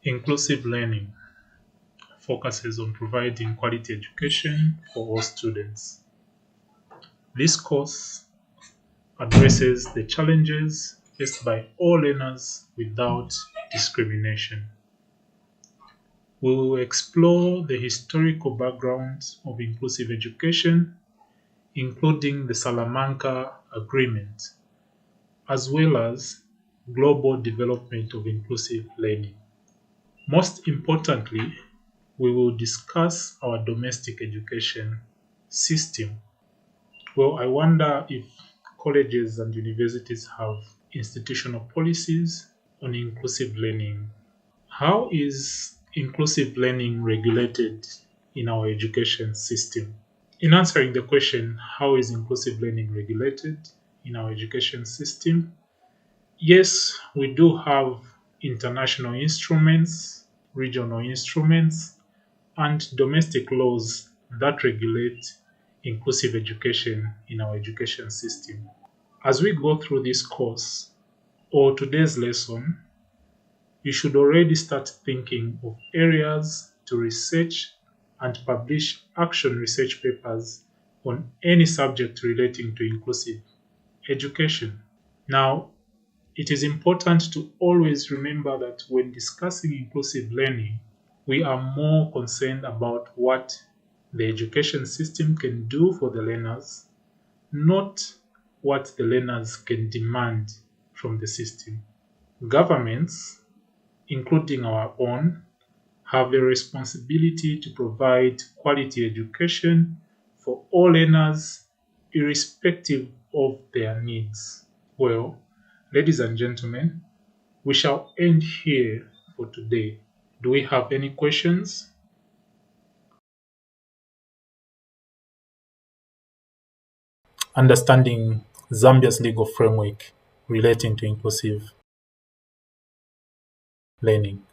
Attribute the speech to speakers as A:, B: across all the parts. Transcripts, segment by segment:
A: Inclusive learning focuses on providing quality education for all students. This course addresses the challenges faced by all learners without discrimination. We will explore the historical background of inclusive education, including the Salamanca Agreement, as well as global development of inclusive learning. Most importantly, we will discuss our domestic education system. Well, I wonder if colleges and universities have institutional policies on inclusive learning. How is inclusive learning regulated in our education system? In answering the question, how is inclusive learning regulated in our education system? Yes, we do have international instruments, regional instruments, and domestic laws that regulate inclusive education in our education system. As we go through this course or today's lesson, you should already start thinking of areas to research and publish action research papers on any subject relating to inclusive education. Now, it is important to always remember that when discussing inclusive learning, we are more concerned about what the education system can do for the learners, not what the learners can demand from the system. Governments, including our own, have a responsibility to provide quality education for all learners, irrespective of their needs. Well, ladies and gentlemen, we shall end here for today. Do we have any questions? Understanding Zambia's legal framework relating to inclusive learning.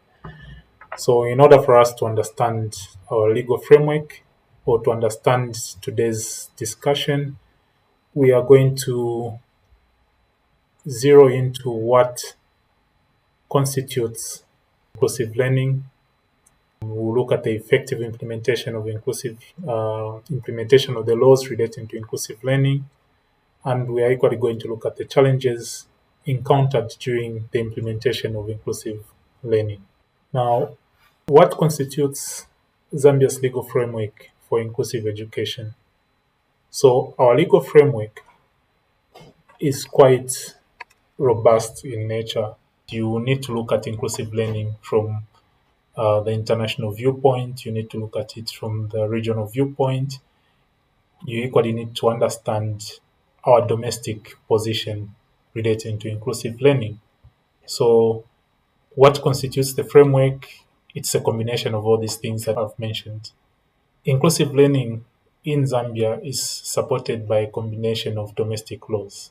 A: So, in order for us to understand our legal framework or to understand today's discussion, we are going to zero into what constitutes inclusive learning. We'll look at the effective implementation of implementation of the laws relating to inclusive learning, and we are equally going to look at the challenges encountered during the implementation of inclusive learning. Now, what constitutes Zambia's legal framework for inclusive education? So, our legal framework is quite robust in nature. You need to look at inclusive learning from the international viewpoint, you need to look at it from the regional viewpoint. You equally need to understand our domestic position relating to inclusive learning. So, what constitutes the framework? It's a combination of all these things that I've mentioned. Inclusive learning in Zambia is supported by a combination of domestic laws.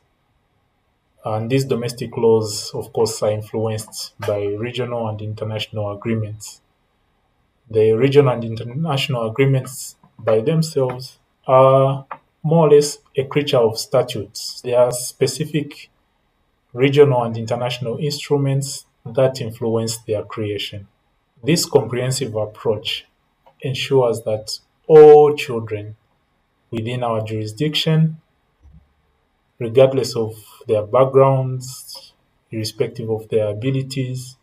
A: And these domestic laws, of course, are influenced by regional and international agreements. The regional and international agreements by themselves are more or less a creature of statutes. They are specific regional and international instruments that influence their creation. This comprehensive approach ensures that all children within our jurisdiction, regardless of their backgrounds, irrespective of their abilities,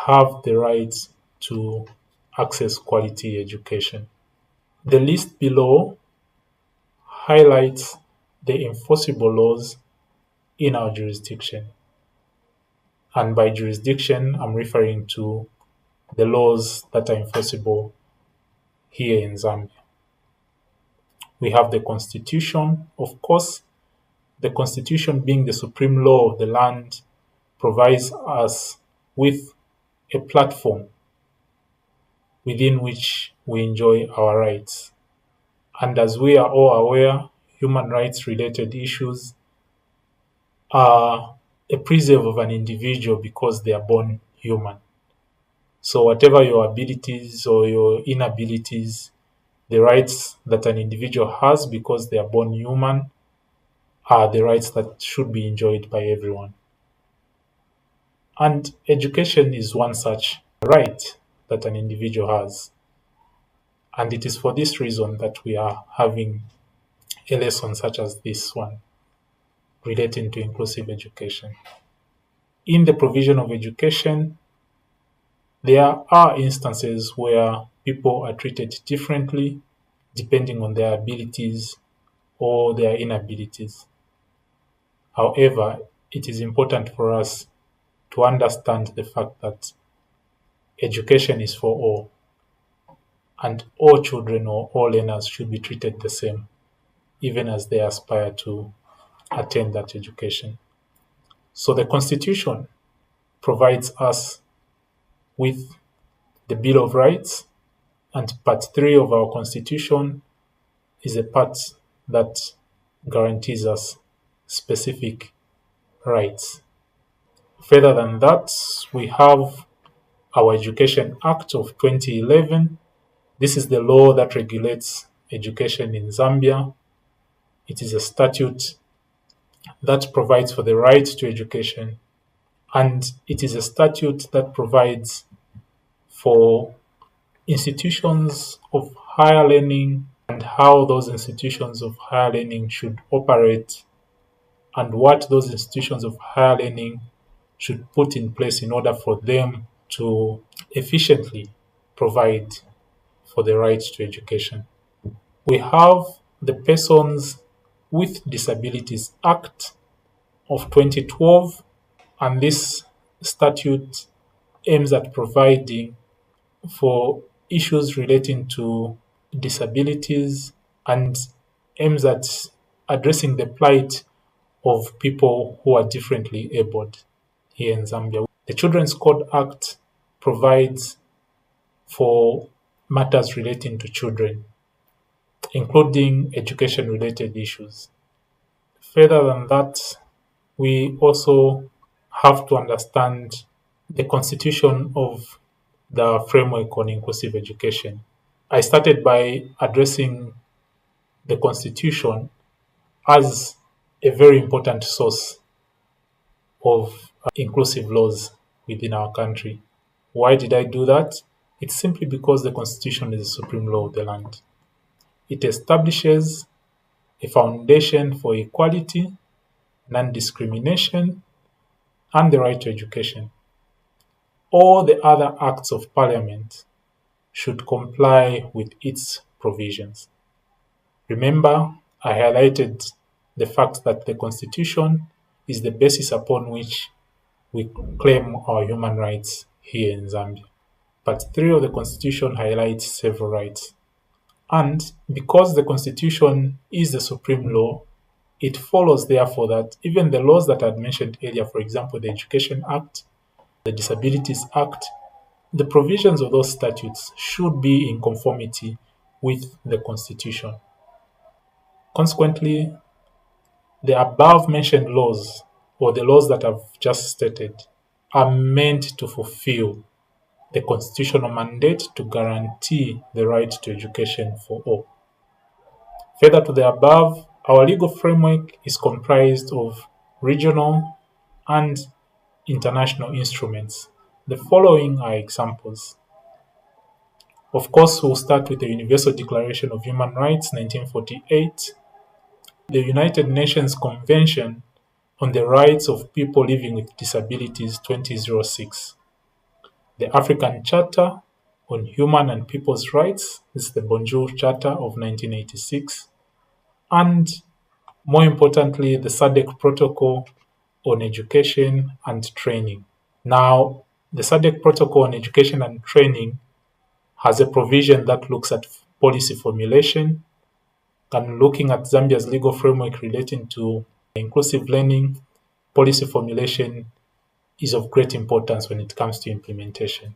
A: have the right to access quality education. The list below highlights the enforceable laws in our jurisdiction. And by jurisdiction, I'm referring to the laws that are enforceable here in Zambia. We have the Constitution, of course. The Constitution, being the supreme law of the land, provides us with a platform within which we enjoy our rights. And as we are all aware, human rights related issues are a preserve of an individual because they are born human. So, whatever your abilities or your inabilities, the rights that an individual has because they are born human are the rights that should be enjoyed by everyone. And education is one such right that an individual has. And it is for this reason that we are having a lesson such as this one relating to inclusive education. In the provision of education, there are instances where people are treated differently depending on their abilities or their inabilities. However, it is important for us to understand the fact that education is for all, and all children or all learners should be treated the same, even as they aspire to attain that education. So the Constitution provides us with the Bill of Rights, and Part 3 of our Constitution is a part that guarantees us specific rights. Further than that, we have our Education Act of 2011. This is the law that regulates education in Zambia. It is a statute that provides for the right to education, and it is a statute that provides for institutions of higher learning and how those institutions of higher learning should operate and what those institutions of higher learning should put in place in order for them to efficiently provide for the right to education. We have the Persons with Disabilities Act of 2012, and this statute aims at providing for issues relating to disabilities and aims at addressing the plight of people who are differently abled here in Zambia. The Children's Code Act provides for matters relating to children, including education related issues. Further than that, we also have to understand the constitution of the framework on inclusive education. I started by addressing the constitution as a very important source of inclusive laws within our country. Why did I do that? It's simply because the constitution is the supreme law of the land. It establishes a foundation for equality, non-discrimination, and the right to education. All the other acts of parliament should comply with its provisions. Remember, I highlighted the fact that the Constitution is the basis upon which we claim our human rights here in Zambia. Part 3 of the Constitution highlights several rights. And because the Constitution is the supreme law, it follows therefore that even the laws that I had mentioned earlier, for example, the Education Act, the Disabilities Act, the provisions of those statutes should be in conformity with the Constitution. Consequently, the above mentioned laws, or the laws that I've just stated, are meant to fulfill the constitutional mandate to guarantee the right to education for all. Further to the above, our legal framework is comprised of regional and international instruments. The following are examples. Of course, we'll start with the Universal Declaration of Human Rights, 1948, the United Nations Convention on the Rights of People Living with Disabilities, 2006, the African Charter on Human and People's Rights, this is the Bonjour Charter of 1986, and more importantly, the SADC Protocol on Education and Training. Now, the SADC Protocol on Education and Training has a provision that looks at policy formulation, and looking at Zambia's legal framework relating to inclusive learning, policy formulation is of great importance when it comes to implementation.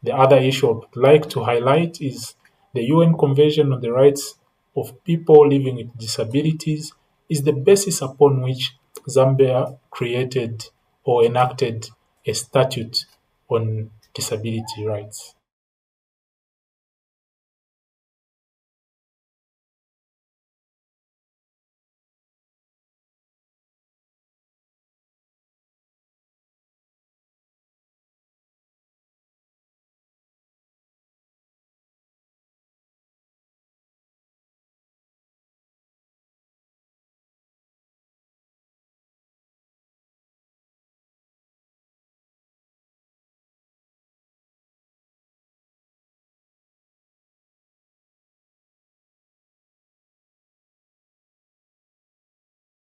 A: The other issue I would like to highlight is the UN Convention on the Rights of People Living with Disabilities is the basis upon which Zambia created or enacted a statute on disability rights.